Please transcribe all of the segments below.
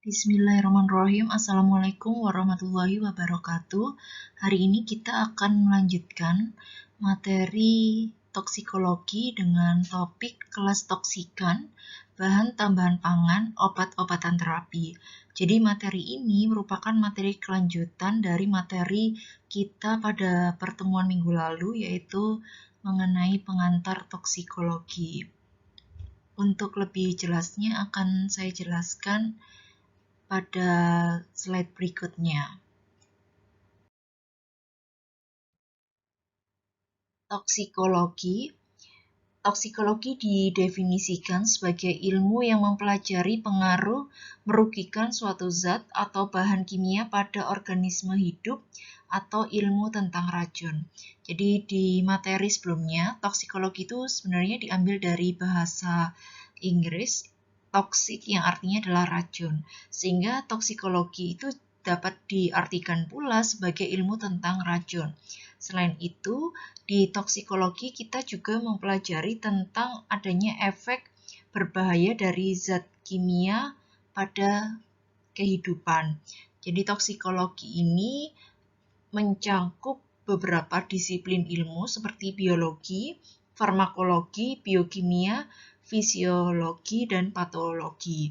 Bismillahirrahmanirrahim. Assalamualaikum warahmatullahi wabarakatuh. Hari ini kita akan melanjutkan materi toksikologi dengan topik kelas toksikan, bahan tambahan pangan, obat-obatan terapi. Jadi materi ini merupakan materi kelanjutan dari materi kita pada pertemuan minggu lalu, yaitu mengenai pengantar toksikologi. Untuk lebih jelasnya akan saya jelaskan pada slide berikutnya. Toksikologi didefinisikan sebagai ilmu yang mempelajari pengaruh merugikan suatu zat atau bahan kimia pada organisme hidup atau ilmu tentang racun. Jadi di materi sebelumnya, toksikologi itu sebenarnya diambil dari bahasa Inggris, toksik yang artinya adalah racun. Sehingga toksikologi itu dapat diartikan pula sebagai ilmu tentang racun. Selain itu, di toksikologi kita juga mempelajari tentang adanya efek berbahaya dari zat kimia pada kehidupan. Jadi toksikologi ini mencakup beberapa disiplin ilmu seperti biologi, farmakologi, biokimia, fisiologi, dan patologi.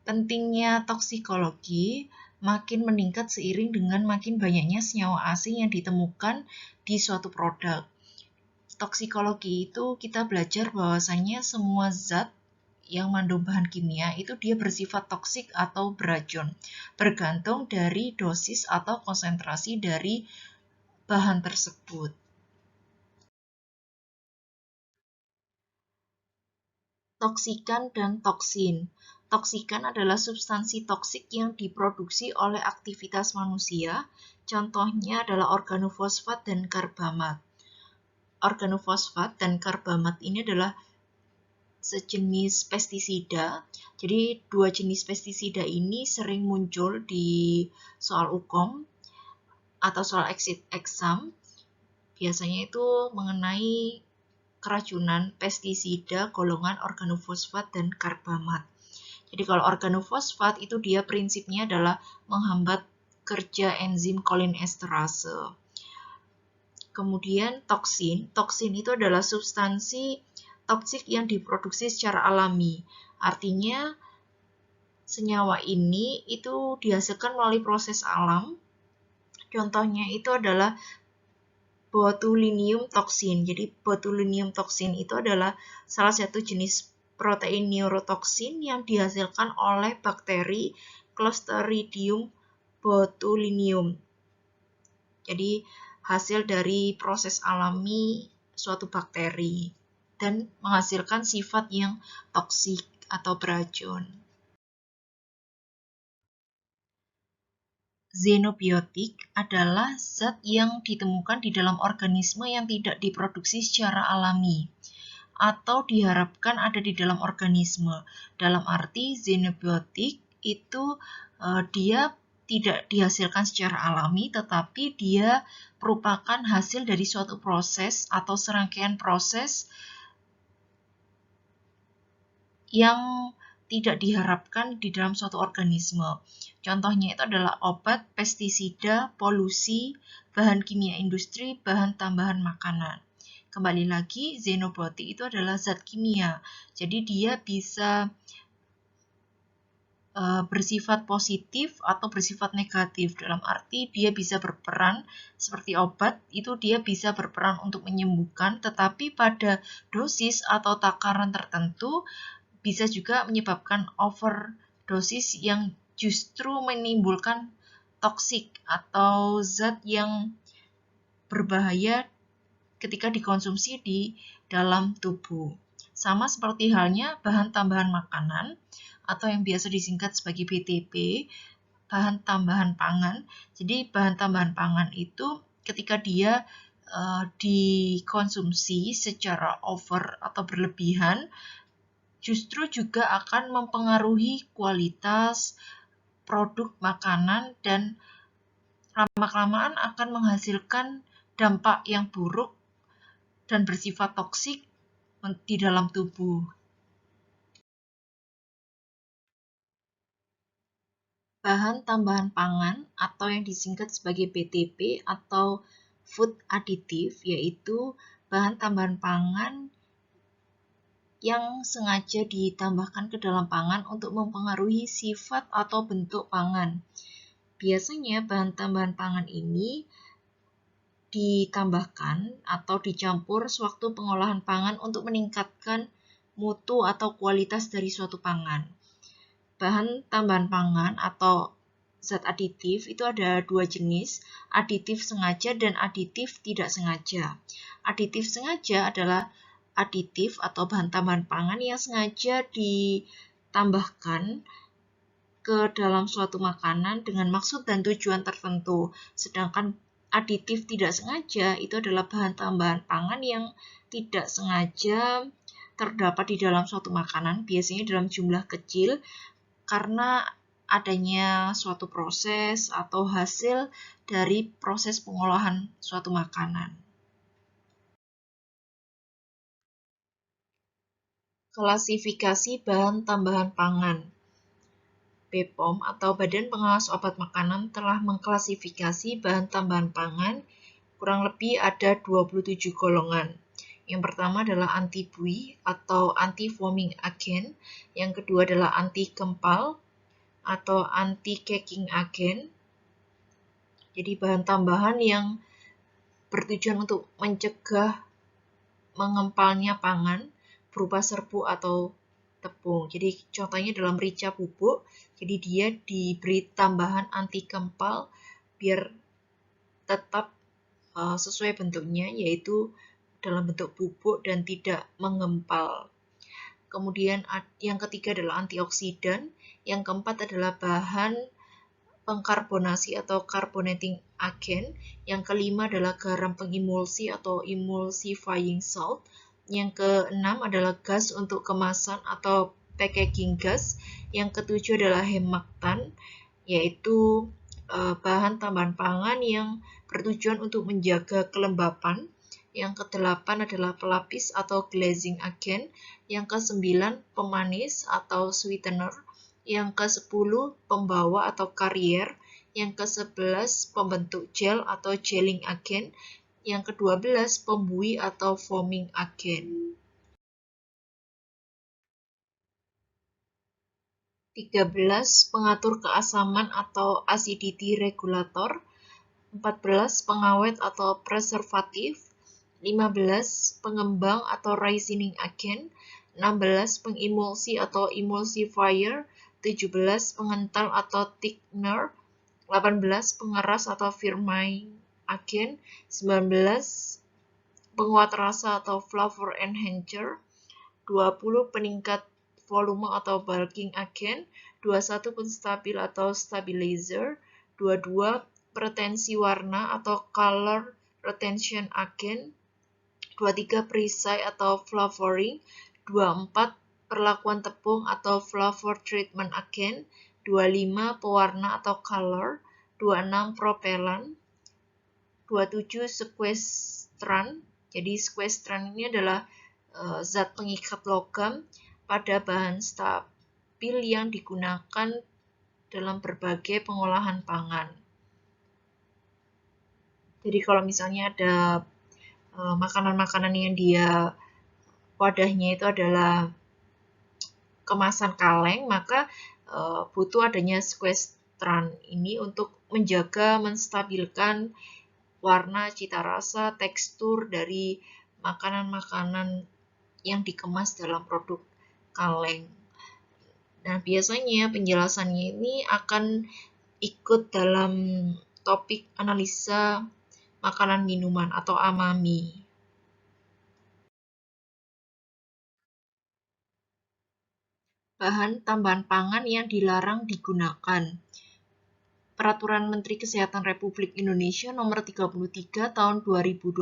Pentingnya toksikologi makin meningkat seiring dengan makin banyaknya senyawa asing yang ditemukan di suatu produk. Toksikologi itu kita belajar bahwasanya semua zat yang mengandung bahan kimia itu dia bersifat toksik atau beracun, bergantung dari dosis atau konsentrasi dari bahan tersebut. Toksikan dan toksin. Toksikan adalah substansi toksik yang diproduksi oleh aktivitas manusia. Contohnya adalah organofosfat dan karbamat. Organofosfat dan karbamat ini adalah sejenis pestisida. Jadi dua jenis pestisida ini sering muncul di soal UKOM atau soal exam. Biasanya itu mengenai keracunan pestisida golongan organofosfat dan karbamat. Jadi kalau organofosfat itu dia prinsipnya adalah menghambat kerja enzim kolinesterase. Kemudian toksin. Toksin itu adalah substansi toksik yang diproduksi secara alami. Artinya senyawa ini itu dihasilkan melalui proses alam. Contohnya itu adalah botulinum toksin. Jadi botulinum toksin itu adalah salah satu jenis protein neurotoksin yang dihasilkan oleh bakteri Clostridium botulinum. Jadi hasil dari proses alami suatu bakteri dan menghasilkan sifat yang toksik atau beracun. Xenobiotik adalah zat yang ditemukan di dalam organisme yang tidak diproduksi secara alami atau diharapkan ada di dalam organisme. Dalam arti xenobiotik itu dia tidak dihasilkan secara alami, tetapi dia merupakan hasil dari suatu proses atau serangkaian proses yang tidak diharapkan di dalam suatu organisme. Contohnya itu adalah obat, pestisida, polusi, bahan kimia industri, bahan tambahan makanan. Kembali lagi, xenobiotik itu adalah zat kimia. Jadi dia bisa bersifat positif atau bersifat negatif. Dalam arti dia bisa berperan seperti obat, itu dia bisa berperan untuk menyembuhkan, tetapi pada dosis atau takaran tertentu bisa juga menyebabkan overdosis yang justru menimbulkan toksik atau zat yang berbahaya ketika dikonsumsi di dalam tubuh. Sama seperti halnya bahan tambahan makanan atau yang biasa disingkat sebagai BTP, bahan tambahan pangan. Jadi bahan tambahan pangan itu ketika dia dikonsumsi secara over atau berlebihan, justru juga akan mempengaruhi kualitas produk makanan dan lama-kelamaan akan menghasilkan dampak yang buruk dan bersifat toksik di dalam tubuh. bahan tambahan pangan atau yang disingkat sebagai BTP atau food additive, yaitu bahan tambahan pangan yang sengaja ditambahkan ke dalam pangan untuk mempengaruhi sifat atau bentuk pangan. Biasanya bahan tambahan pangan ini ditambahkan atau dicampur sewaktu pengolahan pangan untuk meningkatkan mutu atau kualitas dari suatu pangan. Bahan tambahan pangan atau zat aditif itu ada dua jenis, aditif sengaja dan aditif tidak sengaja. Aditif sengaja adalah aditif atau bahan tambahan pangan yang sengaja ditambahkan ke dalam suatu makanan dengan maksud dan tujuan tertentu. Sedangkan aditif tidak sengaja itu adalah bahan tambahan pangan yang tidak sengaja terdapat di dalam suatu makanan, biasanya dalam jumlah kecil, karena adanya suatu proses atau hasil dari proses pengolahan suatu makanan. Klasifikasi bahan tambahan pangan. BPOM atau Badan Pengawas Obat Makanan telah mengklasifikasi bahan tambahan pangan kurang lebih ada 27 golongan. Yang pertama adalah anti-buih atau anti-foaming agent, yang kedua adalah anti-kempal atau anti-caking agent. Jadi bahan tambahan yang bertujuan untuk mencegah mengempalnya pangan berupa serbuk atau tepung. Jadi contohnya dalam merica bubuk, jadi dia diberi tambahan anti kempal biar tetap sesuai bentuknya, yaitu dalam bentuk bubuk dan tidak mengempal. Kemudian yang ketiga adalah antioksidan, yang keempat adalah bahan pengkarbonasi atau carbonating agent, yang kelima adalah garam pengimulsi atau emulsifying salt, yang keenam adalah gas untuk kemasan atau packaging gas, yang ketujuh adalah hemactan, yaitu bahan tambahan pangan yang bertujuan untuk menjaga kelembapan, yang kedelapan adalah pelapis atau glazing agent, yang kesembilan pemanis atau sweetener, yang ke-10 pembawa atau carrier, yang ke-11 pembentuk gel atau gelling agent, yang ke-12 pembuih atau foaming agent. 13 pengatur keasaman atau acidity regulator, 14 pengawet atau preservatif, 15 pengembang atau raising agent, 16 pengimulsi atau emulsifier, 17 pengental atau thickener, 18 pengeras atau firming agent, 19 penguat rasa atau flavor enhancer, 20 peningkat volume atau bulking agent, 21 penstabil atau stabilizer, 22 retensi warna atau color retention agent, 23 perisai atau flavoring, 24 perlakuan tepung atau flavor treatment agent, 25 pewarna atau color, 26 propellan, 27 sequestrant. Jadi sequestrant ini adalah zat pengikat logam pada bahan stabil yang digunakan dalam berbagai pengolahan pangan. Jadi kalau misalnya ada makanan-makanan yang dia wadahnya itu adalah kemasan kaleng, maka butuh adanya sequestrant ini untuk menjaga, menstabilkan warna, cita rasa, tekstur dari makanan-makanan yang dikemas dalam produk kaleng. Nah, biasanya penjelasannya ini akan ikut dalam topik analisa makanan minuman atau amami. Bahan tambahan pangan yang dilarang digunakan. Peraturan Menteri Kesehatan Republik Indonesia Nomor 33 Tahun 2012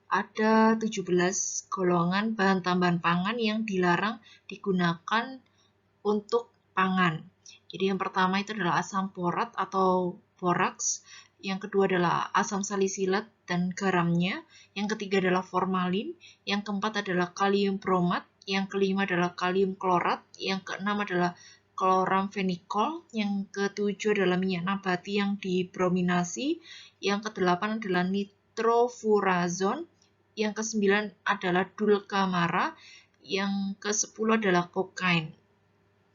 ada 17 golongan bahan tambahan pangan yang dilarang digunakan untuk pangan. Jadi yang pertama itu adalah asam borat atau boraks, yang kedua adalah asam salisilat dan garamnya, yang ketiga adalah formalin, yang keempat adalah kalium bromat, yang kelima adalah kalium klorat, yang keenam adalah chloramphenicol, yang ke-7 adalah minyak nabati yang dibrominasi, yang ke-8 adalah nitrofurazon, yang ke-9 adalah dulcamara, yang ke-10 adalah kokain.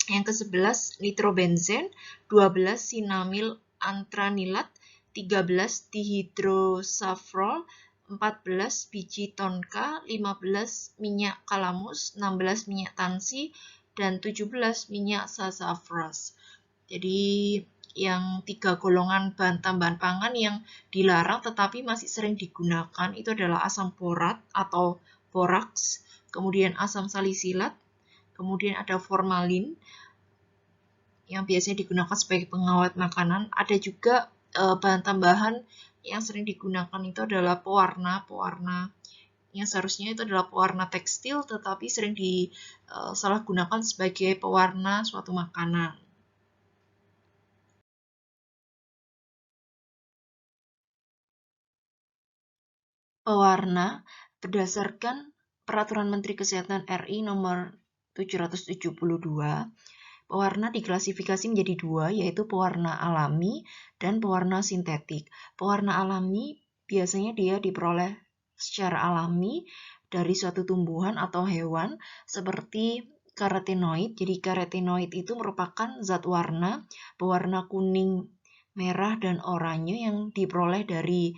Yang ke-11 nitrobenzen, 12 sinamil antranilat, 13 dihidrosafrol, 14 biji tonka, 15 minyak kalamus, 16 minyak tansi, dan 17 minyak sassafras. Jadi yang 3 golongan bahan tambahan pangan yang dilarang tetapi masih sering digunakan itu adalah asam borat atau borax, kemudian asam salisilat, kemudian ada formalin yang biasanya digunakan sebagai pengawet makanan. Ada juga bahan tambahan yang sering digunakan itu adalah pewarna yang seharusnya itu adalah pewarna tekstil tetapi sering disalahgunakan sebagai pewarna suatu makanan. Pewarna berdasarkan Peraturan Menteri Kesehatan RI nomor 772, pewarna diklasifikasi menjadi dua, yaitu pewarna alami dan pewarna sintetik. Pewarna alami biasanya dia diperoleh secara alami dari suatu tumbuhan atau hewan seperti karotenoid. Jadi karotenoid itu merupakan zat warna berwarna kuning, merah, dan oranye yang diperoleh dari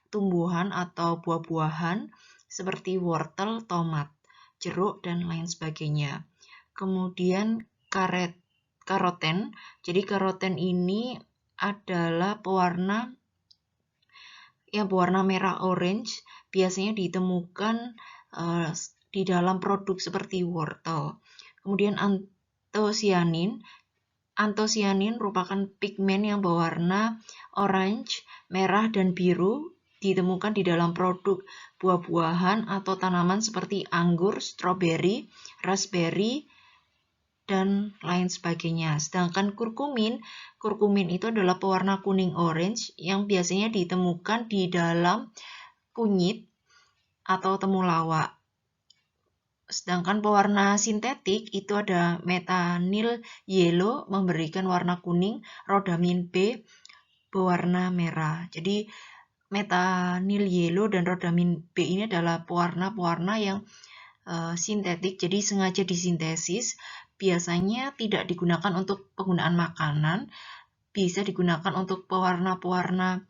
tumbuhan atau buah-buahan seperti wortel, tomat, jeruk, dan lain sebagainya. Kemudian karoten. Jadi karoten ini adalah pewarna yang berwarna merah orange, biasanya ditemukan di dalam produk seperti wortel. Kemudian antosianin. Antosianin merupakan pigmen yang berwarna orange, merah, dan biru, ditemukan di dalam produk buah-buahan atau tanaman seperti anggur, stroberi, raspberry, dan lain sebagainya. Sedangkan kurkumin itu adalah pewarna kuning orange yang biasanya ditemukan di dalam kunyit atau temulawak. Sedangkan pewarna sintetik itu ada metanyl yellow memberikan warna kuning, rhodamin B berwarna merah. Jadi metanyl yellow dan rhodamin B ini adalah pewarna-pewarna yang sintetik, jadi sengaja disintesis. Biasanya tidak digunakan untuk penggunaan makanan, bisa digunakan untuk pewarna-pewarna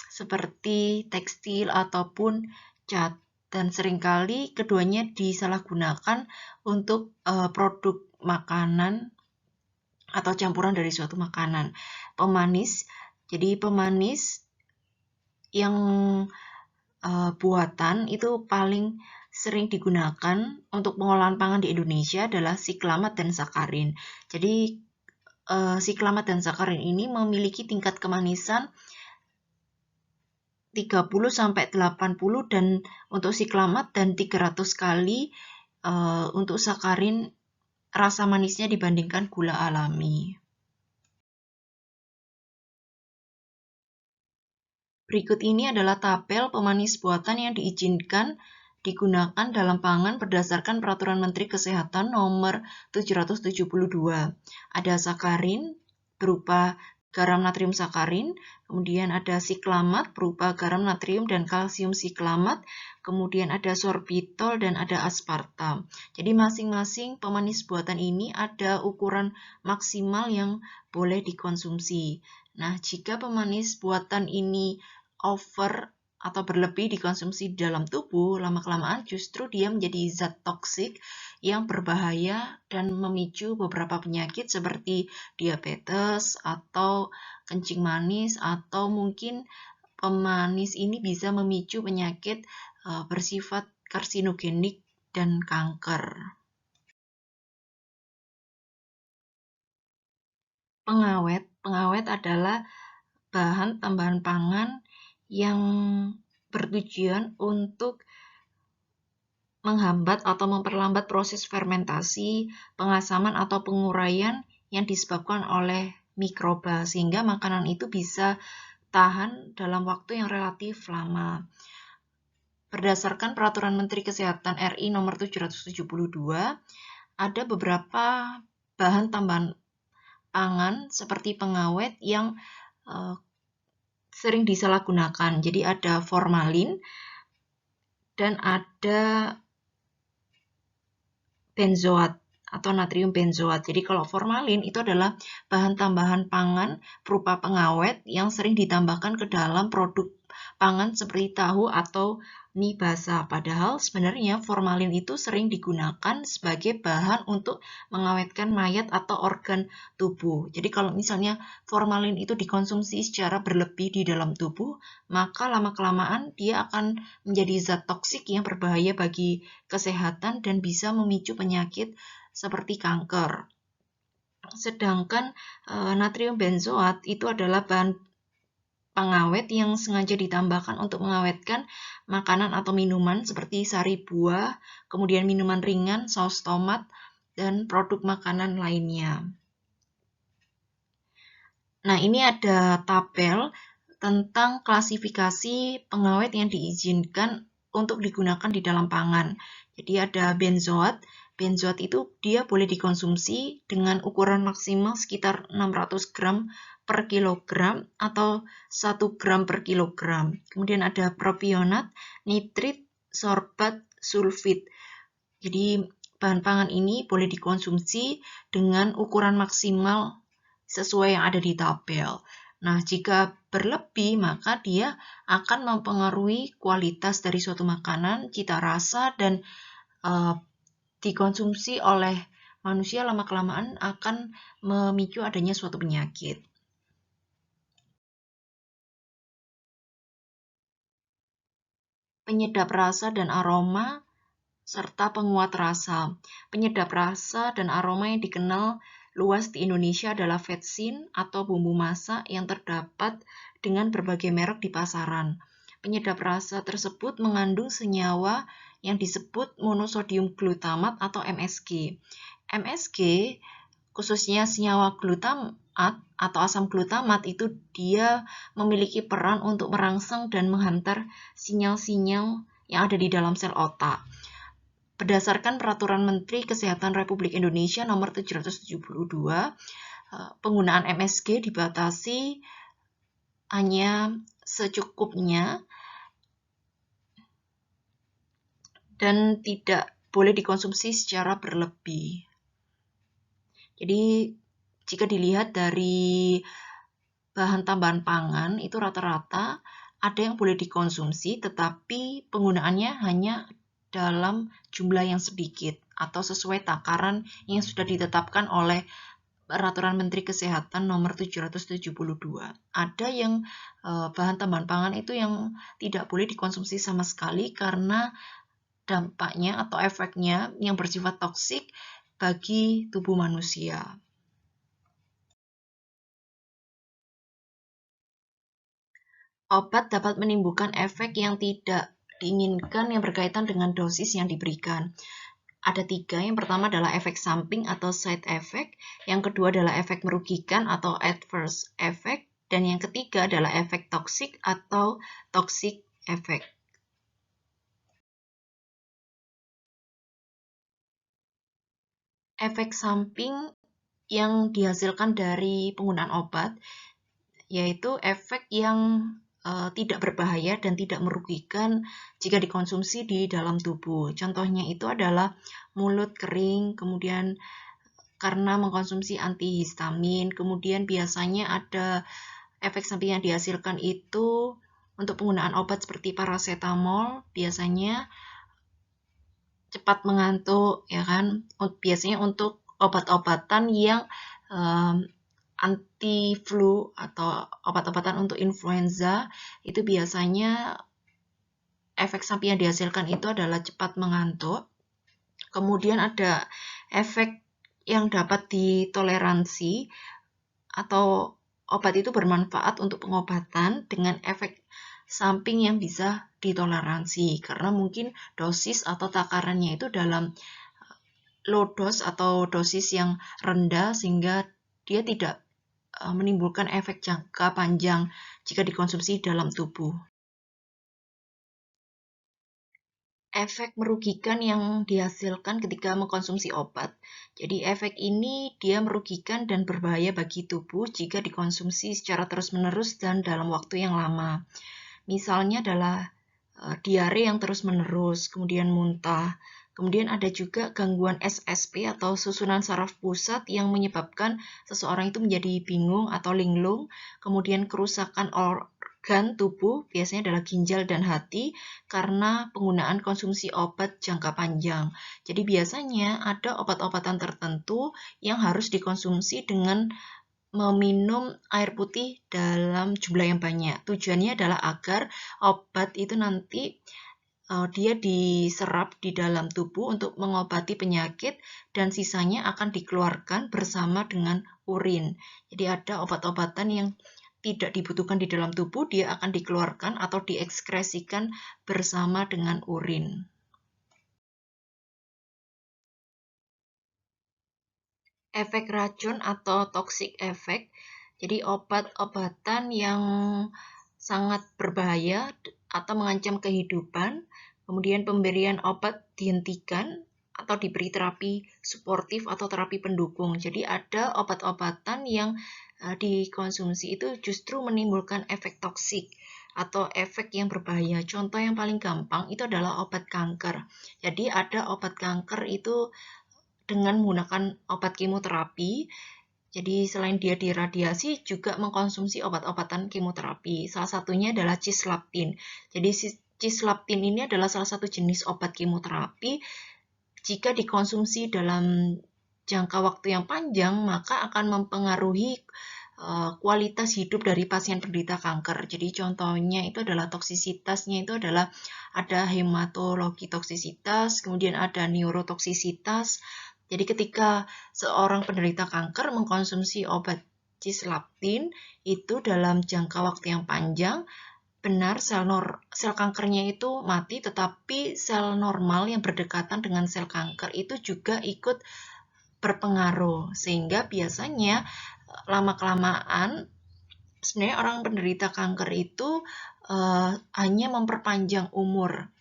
seperti tekstil ataupun cat. Dan seringkali keduanya disalahgunakan untuk produk makanan atau campuran dari suatu makanan. Pemanis, jadi pemanis yang buatan itu paling sering digunakan untuk pengolahan pangan di Indonesia adalah siklamat dan sakarin. Jadi siklamat dan sakarin ini memiliki tingkat kemanisan 30-80 dan untuk siklamat dan 300 kali untuk sakarin rasa manisnya dibandingkan gula alami. Berikut ini adalah tabel pemanis buatan yang diizinkan digunakan dalam pangan berdasarkan Peraturan Menteri Kesehatan nomor 772. Ada sakarin berupa garam natrium sakarin, kemudian ada siklamat berupa garam natrium dan kalsium siklamat, kemudian ada sorbitol dan ada aspartam. Jadi masing-masing pemanis buatan ini ada ukuran maksimal yang boleh dikonsumsi. Nah, jika pemanis buatan ini over atau berlebih dikonsumsi di dalam tubuh, lama-kelamaan justru dia menjadi zat toksik yang berbahaya dan memicu beberapa penyakit seperti diabetes atau kencing manis, atau mungkin pemanis ini bisa memicu penyakit bersifat karsinogenik dan kanker. Pengawet adalah bahan tambahan pangan yang bertujuan untuk menghambat atau memperlambat proses fermentasi, pengasaman, atau penguraian yang disebabkan oleh mikroba, sehingga makanan itu bisa tahan dalam waktu yang relatif lama. Berdasarkan Peraturan Menteri Kesehatan RI nomor 772, ada beberapa bahan tambahan pangan seperti pengawet yang sering disalahgunakan. Jadi ada formalin dan ada benzoat atau natrium benzoat. Jadi kalau formalin itu adalah bahan tambahan pangan berupa pengawet yang sering ditambahkan ke dalam produk pangan seperti tahu atau mie basah. Padahal sebenarnya formalin itu sering digunakan sebagai bahan untuk mengawetkan mayat atau organ tubuh. Jadi kalau misalnya formalin itu dikonsumsi secara berlebih di dalam tubuh, maka lama-kelamaan dia akan menjadi zat toksik yang berbahaya bagi kesehatan dan bisa memicu penyakit seperti kanker. Sedangkan natrium benzoat itu adalah bahan pengawet yang sengaja ditambahkan untuk mengawetkan makanan atau minuman seperti sari buah, kemudian minuman ringan, saus tomat, dan produk makanan lainnya. Nah, ini ada tabel tentang klasifikasi pengawet yang diizinkan untuk digunakan di dalam pangan. Jadi ada benzoat. Benzoat itu dia boleh dikonsumsi dengan ukuran maksimal sekitar 600 gram per kilogram atau 1 gram per kilogram. Kemudian ada propionat, nitrit, sorbat, sulfit. Jadi bahan pangan ini boleh dikonsumsi dengan ukuran maksimal sesuai yang ada di tabel. Nah, jika berlebih, maka dia akan mempengaruhi kualitas dari suatu makanan, cita rasa, dan dikonsumsi oleh manusia lama-kelamaan akan memicu adanya suatu penyakit. Penyedap rasa dan aroma, serta penguat rasa. Penyedap rasa dan aroma yang dikenal luas di Indonesia adalah vetsin atau bumbu masak yang terdapat dengan berbagai merek di pasaran. Penyedap rasa tersebut mengandung senyawa yang disebut monosodium glutamat atau MSG. MSG, khususnya senyawa glutamat atau asam glutamat, itu dia memiliki peran untuk merangsang dan menghantar sinyal-sinyal yang ada di dalam sel otak. Berdasarkan Peraturan Menteri Kesehatan Republik Indonesia Nomor 772, penggunaan MSG dibatasi hanya secukupnya dan tidak boleh dikonsumsi secara berlebih. Jadi, jika dilihat dari bahan tambahan pangan, itu rata-rata ada yang boleh dikonsumsi, tetapi penggunaannya hanya dalam jumlah yang sedikit atau sesuai takaran yang sudah ditetapkan oleh Peraturan Menteri Kesehatan Nomor 772. Ada yang bahan tambahan pangan itu yang tidak boleh dikonsumsi sama sekali karena dampaknya atau efeknya yang bersifat toksik bagi tubuh manusia. Obat dapat menimbulkan efek yang tidak diinginkan yang berkaitan dengan dosis yang diberikan. Ada 3, yang pertama adalah efek samping atau side effect, yang kedua adalah efek merugikan atau adverse effect, dan yang ketiga adalah efek toksik atau toxic effect. Efek samping yang dihasilkan dari penggunaan obat yaitu efek yang tidak berbahaya dan tidak merugikan jika dikonsumsi di dalam tubuh. Contohnya itu adalah mulut kering, kemudian karena mengkonsumsi antihistamin, kemudian biasanya ada efek samping yang dihasilkan itu untuk penggunaan obat seperti paracetamol, biasanya cepat mengantuk, ya kan? Biasanya untuk obat-obatan yang anti-flu atau obat-obatan untuk influenza, itu biasanya efek samping yang dihasilkan itu adalah cepat mengantuk. Kemudian ada efek yang dapat ditoleransi atau obat itu bermanfaat untuk pengobatan dengan efek samping yang bisa ditoleransi karena mungkin dosis atau takarannya itu dalam low dose atau dosis yang rendah sehingga dia tidak menimbulkan efek jangka panjang jika dikonsumsi dalam tubuh. efek merugikan yang dihasilkan ketika mengkonsumsi obat. Jadi efek ini dia merugikan dan berbahaya bagi tubuh jika dikonsumsi secara terus-menerus dan dalam waktu yang lama. Misalnya adalah diare yang terus-menerus, kemudian muntah. Kemudian ada juga gangguan SSP atau susunan saraf pusat yang menyebabkan seseorang itu menjadi bingung atau linglung. Kemudian kerusakan organ tubuh, biasanya adalah ginjal dan hati, karena penggunaan konsumsi obat jangka panjang. Jadi biasanya ada obat-obatan tertentu yang harus dikonsumsi dengan meminum air putih dalam jumlah yang banyak. Tujuannya adalah agar obat itu nanti dia diserap di dalam tubuh untuk mengobati penyakit dan sisanya akan dikeluarkan bersama dengan urin. Jadi ada obat-obatan yang tidak dibutuhkan di dalam tubuh, dia akan dikeluarkan atau diekskresikan bersama dengan urin. Efek racun atau toxic effect. Jadi obat-obatan yang sangat berbahaya atau mengancam kehidupan, kemudian pemberian obat dihentikan atau diberi terapi suportif atau terapi pendukung. Jadi ada obat-obatan yang dikonsumsi itu justru menimbulkan efek toksik atau efek yang berbahaya. Contoh yang paling gampang itu adalah obat kanker. Jadi ada obat kanker itu dengan menggunakan obat kemoterapi. Jadi selain dia diradiasi juga mengkonsumsi obat-obatan kemoterapi. Salah satunya adalah cisplatin. Jadi cisplatin ini adalah salah satu jenis obat kemoterapi. Jika dikonsumsi dalam jangka waktu yang panjang, maka akan mempengaruhi kualitas hidup dari pasien penderita kanker. Jadi contohnya itu adalah toksisitasnya itu adalah ada hematologi toksisitas, kemudian ada neurotoksisitas. Jadi ketika seorang penderita kanker mengkonsumsi obat cisplatin itu dalam jangka waktu yang panjang, benar sel kankernya itu mati, tetapi sel normal yang berdekatan dengan sel kanker itu juga ikut berpengaruh. Sehingga biasanya lama-kelamaan sebenarnya orang penderita kanker itu hanya memperpanjang umur,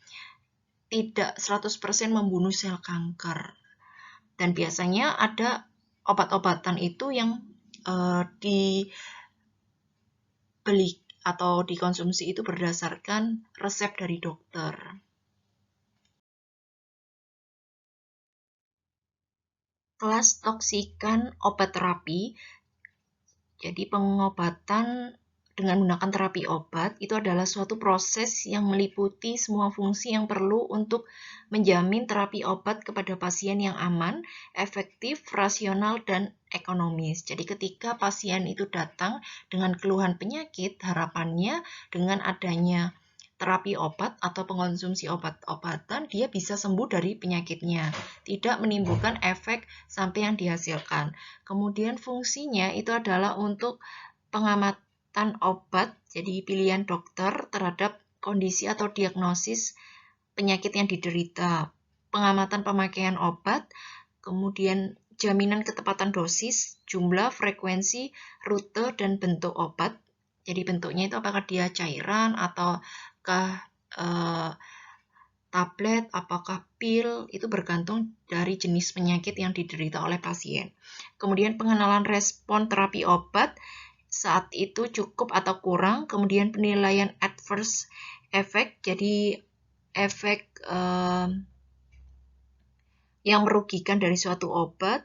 tidak 100% membunuh sel kanker. Dan biasanya ada obat-obatan itu yang dibeli atau dikonsumsi itu berdasarkan resep dari dokter. Kelas toksikan obat terapi. Jadi pengobatan dengan menggunakan terapi obat itu adalah suatu proses yang meliputi semua fungsi yang perlu untuk menjamin terapi obat kepada pasien yang aman, efektif, rasional, dan ekonomis. Jadi ketika pasien itu datang dengan keluhan penyakit, harapannya dengan adanya terapi obat atau pengonsumsi obat-obatan, dia bisa sembuh dari penyakitnya, tidak menimbulkan efek samping yang dihasilkan. Kemudian fungsinya itu adalah untuk pengamatan obat, jadi pilihan dokter terhadap kondisi atau diagnosis penyakit yang diderita, pengamatan pemakaian obat, kemudian jaminan ketepatan dosis, jumlah, frekuensi, rute, dan bentuk obat. Jadi bentuknya itu apakah dia cairan ataukah tablet, apakah pil, itu bergantung dari jenis penyakit yang diderita oleh pasien. Kemudian pengenalan respon terapi obat, saat itu cukup atau kurang, kemudian penilaian adverse effect, jadi efek yang merugikan dari suatu obat,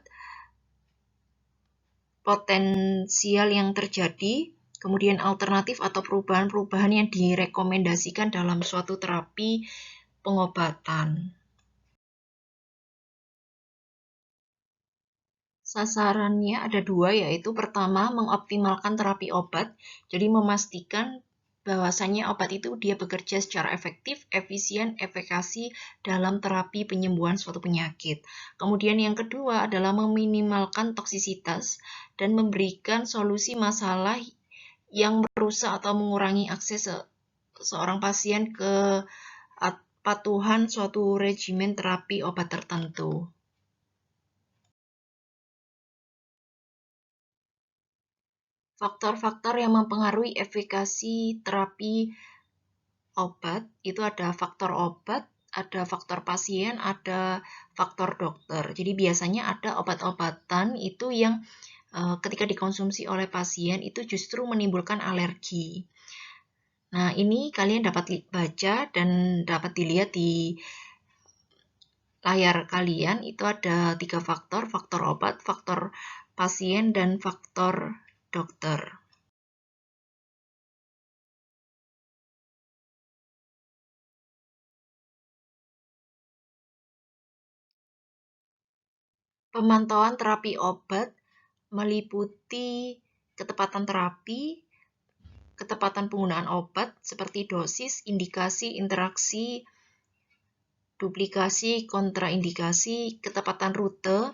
potensial yang terjadi, kemudian alternatif atau perubahan-perubahan yang direkomendasikan dalam suatu terapi pengobatan. Sasarannya ada dua, yaitu pertama mengoptimalkan terapi obat, jadi memastikan bahwasannya obat itu dia bekerja secara efektif, efisien, efikasi dalam terapi penyembuhan suatu penyakit. Kemudian yang kedua adalah meminimalkan toksisitas dan memberikan solusi masalah yang merusak atau mengurangi akses seorang pasien ke patuhan suatu regimen terapi obat tertentu. Faktor-faktor yang mempengaruhi efikasi terapi obat itu ada faktor obat, ada faktor pasien, ada faktor dokter. Jadi biasanya ada obat-obatan itu yang ketika dikonsumsi oleh pasien itu justru menimbulkan alergi. Nah, ini kalian dapat baca dan dapat dilihat di layar kalian, itu ada 3 faktor, faktor obat, faktor pasien, dan faktor dokter. Pemantauan terapi obat meliputi ketepatan terapi, ketepatan penggunaan obat seperti dosis, indikasi, interaksi, duplikasi, kontraindikasi, ketepatan rute.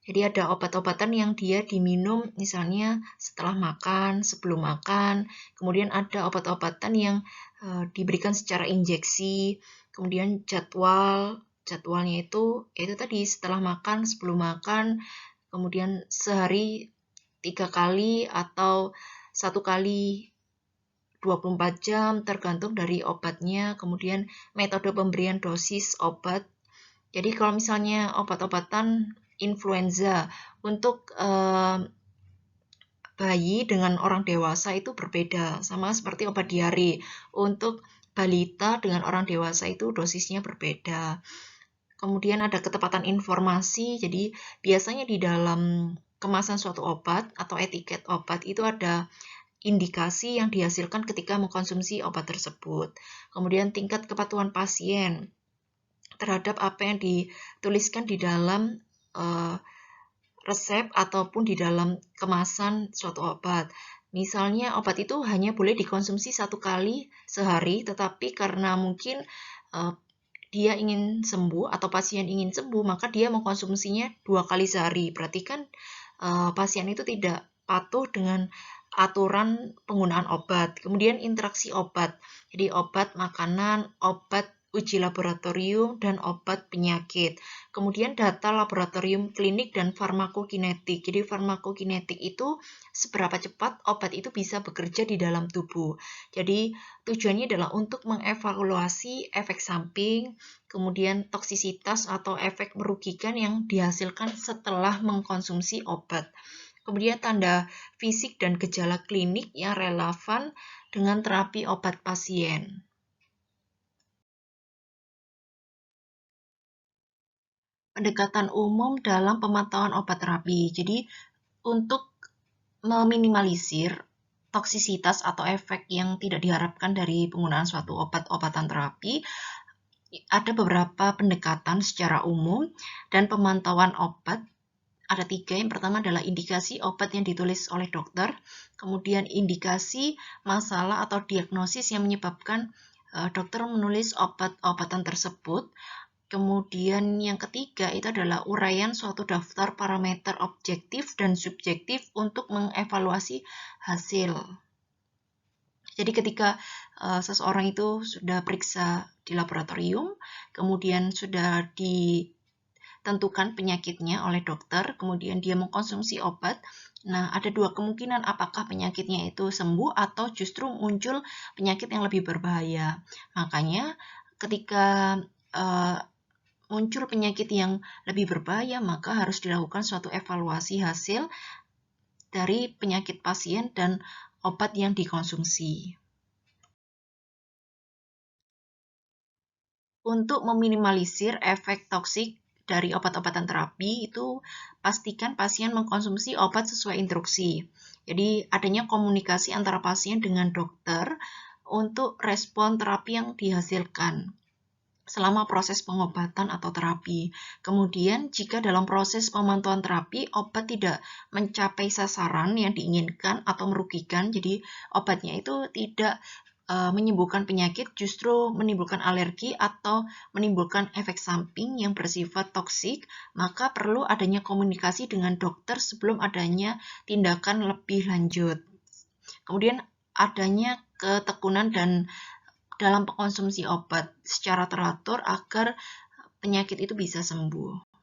Jadi ada obat-obatan yang dia diminum misalnya setelah makan, sebelum makan. Kemudian ada obat-obatan yang diberikan secara injeksi. Kemudian jadwalnya itu tadi setelah makan, sebelum makan, kemudian sehari 3 kali atau 1 kali 24 jam tergantung dari obatnya. Kemudian metode pemberian dosis obat. Jadi kalau misalnya obat-obatan influenza untuk bayi dengan orang dewasa itu berbeda, sama seperti obat diare. Untuk balita dengan orang dewasa itu dosisnya berbeda. Kemudian ada ketepatan informasi, jadi biasanya di dalam kemasan suatu obat atau etiket obat itu ada indikasi yang dihasilkan ketika mengkonsumsi obat tersebut. Kemudian tingkat kepatuhan pasien terhadap apa yang dituliskan di dalam resep ataupun di dalam kemasan suatu obat. Misalnya obat itu hanya boleh dikonsumsi 1 kali sehari, tetapi karena mungkin dia ingin sembuh atau pasien ingin sembuh, maka dia mengkonsumsinya 2 kali sehari. Berarti kan pasien itu tidak patuh dengan aturan penggunaan obat. Kemudian interaksi obat. Jadi obat makanan, obat uji laboratorium, dan obat penyakit. Kemudian data laboratorium klinik dan farmakokinetik. Jadi farmakokinetik itu seberapa cepat obat itu bisa bekerja di dalam tubuh. Jadi tujuannya adalah untuk mengevaluasi efek samping, kemudian toksisitas atau efek merugikan yang dihasilkan setelah mengkonsumsi obat. Kemudian tanda fisik dan gejala klinik yang relevan dengan terapi obat pasien. Pendekatan umum dalam pemantauan obat terapi. Jadi untuk meminimalisir toksisitas atau efek yang tidak diharapkan dari penggunaan suatu obat-obatan terapi, ada beberapa pendekatan secara umum dan pemantauan obat. Ada 3, yang pertama adalah indikasi obat yang ditulis oleh dokter, kemudian indikasi masalah atau diagnosis yang menyebabkan dokter menulis obat-obatan tersebut. Kemudian yang ketiga itu adalah uraian suatu daftar parameter objektif dan subjektif untuk mengevaluasi hasil. Jadi ketika seseorang itu sudah periksa di laboratorium, kemudian sudah ditentukan penyakitnya oleh dokter, kemudian dia mengkonsumsi obat. Nah, ada 2 kemungkinan apakah penyakitnya itu sembuh atau justru muncul penyakit yang lebih berbahaya. Makanya ketika muncul penyakit yang lebih berbahaya, maka harus dilakukan suatu evaluasi hasil dari penyakit pasien dan obat yang dikonsumsi. Untuk meminimalisir efek toksik dari obat-obatan terapi, itu pastikan pasien mengkonsumsi obat sesuai instruksi. Jadi adanya komunikasi antara pasien dengan dokter untuk respon terapi yang dihasilkan selama proses pengobatan atau terapi. Kemudian, jika dalam proses pemantauan terapi, obat tidak mencapai sasaran yang diinginkan atau merugikan, jadi obatnya itu tidak menyembuhkan penyakit, justru menimbulkan alergi atau menimbulkan efek samping yang bersifat toksik, maka perlu adanya komunikasi dengan dokter sebelum adanya tindakan lebih lanjut. Kemudian adanya ketekunan dan dalam mengkonsumsi obat secara teratur agar penyakit itu bisa sembuh.